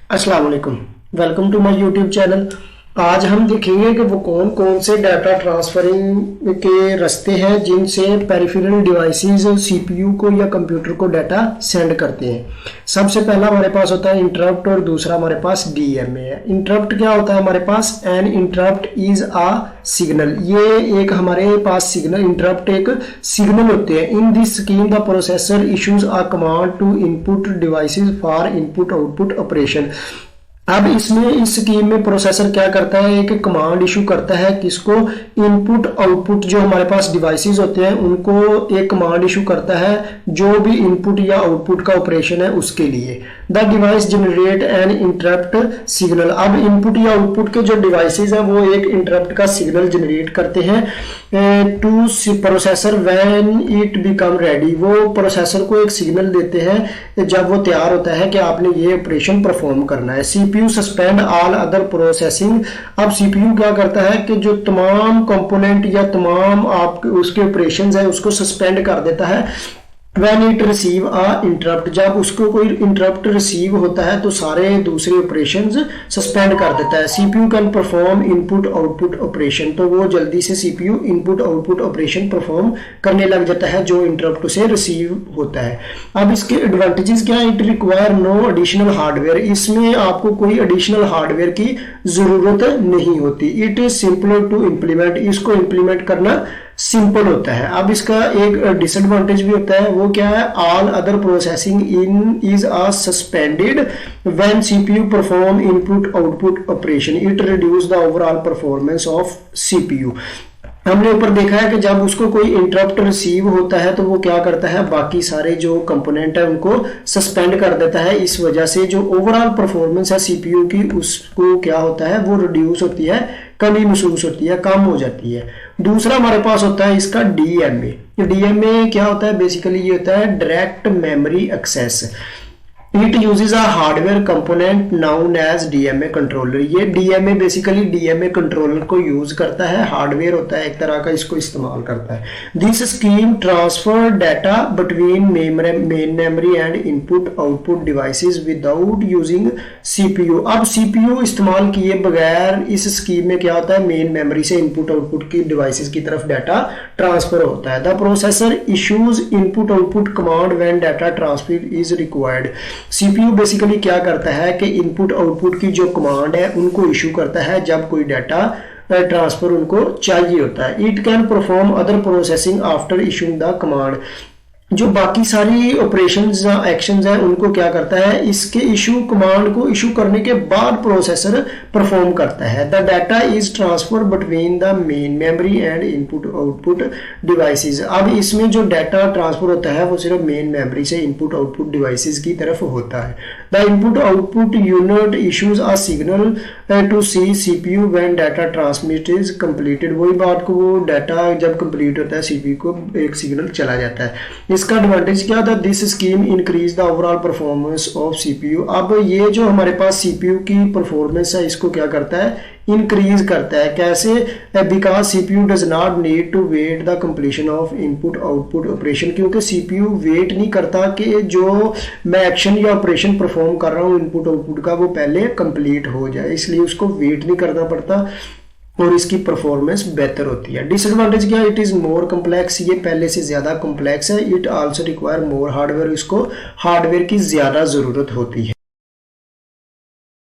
अस्सलाम वालेकुम। Welcome to my YouTube channel. आज हम देखेंगे कि वो कौन कौन से डाटा ट्रांसफरिंग के रास्ते हैं जिनसे पेरिफेरल डिवाइसेस सीपीयू को या कंप्यूटर को डाटा सेंड करते हैं। सबसे पहला हमारे पास होता है इंटरप्ट और दूसरा हमारे पास डीएमए है। इंटरप्ट क्या होता है हमारे पास? An interrupt is a signal. ये एक हमारे पास सिग्नल, इंटरप्ट एक सिग्नल होते हैं। In this scheme the processor issues a command to input devices for input output operation. अब इसमें इस स्कीम में प्रोसेसर क्या करता है, एक कमांड इशू करता है किसको? इनपुट आउटपुट जो हमारे पास डिवाइसेस होते हैं उनको एक कमांड इशू करता है जो भी इनपुट या आउटपुट का ऑपरेशन है उसके लिए। The device generate N interrupt signal. अब इनपुट या आउटपुट के जो डिवाइसेस हैं वो एक इंटरप्ट का सिग्नल जनरेट करते हैं two processor when it become ready. वो प्रोसेसर को एक सिग्नल देते हैं जब वो तैयार होता है कि आपने ये ऑपरेशन परफॉर्म करना है। CPU suspend all other processing. अब सीपीयू क्या करता है कि जो तमाम कंपोनेंट या तमाम आप उसके ऑपरेशंस है उसको सस्पेंड कर देता है। When it receive a interrupt, जब उसको कोई इंटरप्ट रिसीव होता है तो सारे दूसरे ऑपरेशंस सस्पेंड कर देता है। CPU can perform input output operation, तो वो जल्दी से CPU input output operation perform करने लग जाता है जो इंटरप्ट उसे रिसीव होता है। अब इसके एडवांटेजेस क्या है? It require no additional hardware. इसमें आपको कोई एडिशनल हार्डवेयर की जरूरत नहीं होती। It is simple to implement. इसको इम्प्लीमेंट करना सिंपल होता है। अब इसका एक डिसएडवांटेज भी होता है, वो क्या है? All other processing in is a suspended when CPU perform input output operation. It reduce the overall performance of CPU. हमने ऊपर देखा है कि जब उसको कोई इंटरप्ट रिसीव होता है तो वो क्या करता है, बाकी सारे जो कंपोनेंट है उनको सस्पेंड कर देता है। इस वजह से जो ओवरऑल परफॉर्मेंस है सीपीयू की उसको क्या होता है, वो रिड्यूस होती है, कमी महसूस होती है, कम हो जाती है। दूसरा हमारे पास होता है इसका डीएमए। डीएमए क्या होता है? बेसिकली ये होता है direct memory access. It uses a hardware component known as DMA controller. ये डीएमए बेसिकली डीएमए कंट्रोलर को यूज करता है, हार्डवेयर होता है एक तरह का, इसको इस्तेमाल करता है। This scheme transfer data between main memory and input output devices without using CPU. अब सीपीयू इस्तेमाल किए बगैर इस स्कीम में क्या होता है, मेन मेमोरी से इनपुट आउटपुट की डिवाइसेस की तरफ डाटा ट्रांसफर होता है। The processor issues input output command when data transfer is required. CPU basically क्या करता है कि इनपुट आउटपुट की जो कमांड है उनको इशू करता है जब कोई डाटा ट्रांसफर उनको चाहिए होता है। It can perform other processing after issuing the command. जो बाकी सारी ऑपरेशंस एक्शंस हैं उनको क्या करता है, इसके इशू कमांड को इशू करने के बाद प्रोसेसर परफॉर्म करता है। The data is transfer between the main memory and input output devices. अब इसमें जो डाटा ट्रांसफर होता है वो सिर्फ मेन मेमोरी से इनपुट आउटपुट डिवाइसेस की तरफ होता है। The input output unit issues a signal to C CPU when data transmit is completed. वही बात को, वो डाटा जब कंप्लीट होता है सीपीयू को एक सिग्नल चला जाता है। इसका एडवांटेज क्या था? This scheme increase the overall performance of CPU. अब ये जो हमारे पास सीपीयू की परफॉर्मेंस है इसको क्या करता है, इंक्रीज करता है। कैसे? Because CPU does not need to wait the completion of input output operation. क्योंकि सीपीयू वेट नहीं करता कि जो मैं एक्शन या ऑपरेशन परफॉर्म कर रहा हूँ इनपुट आउटपुट का वो पहले कंप्लीट हो जाए, इसलिए उसको वेट नहीं करना पड़ता और इसकी परफॉर्मेंस बेहतर होती है। डिसएडवांटेज क्या? It is more complex. ये पहले से ज्यादा कम्प्लेक्स है। It also require more hardware. इसको हार्डवेयर की ज्यादा जरूरत होती है।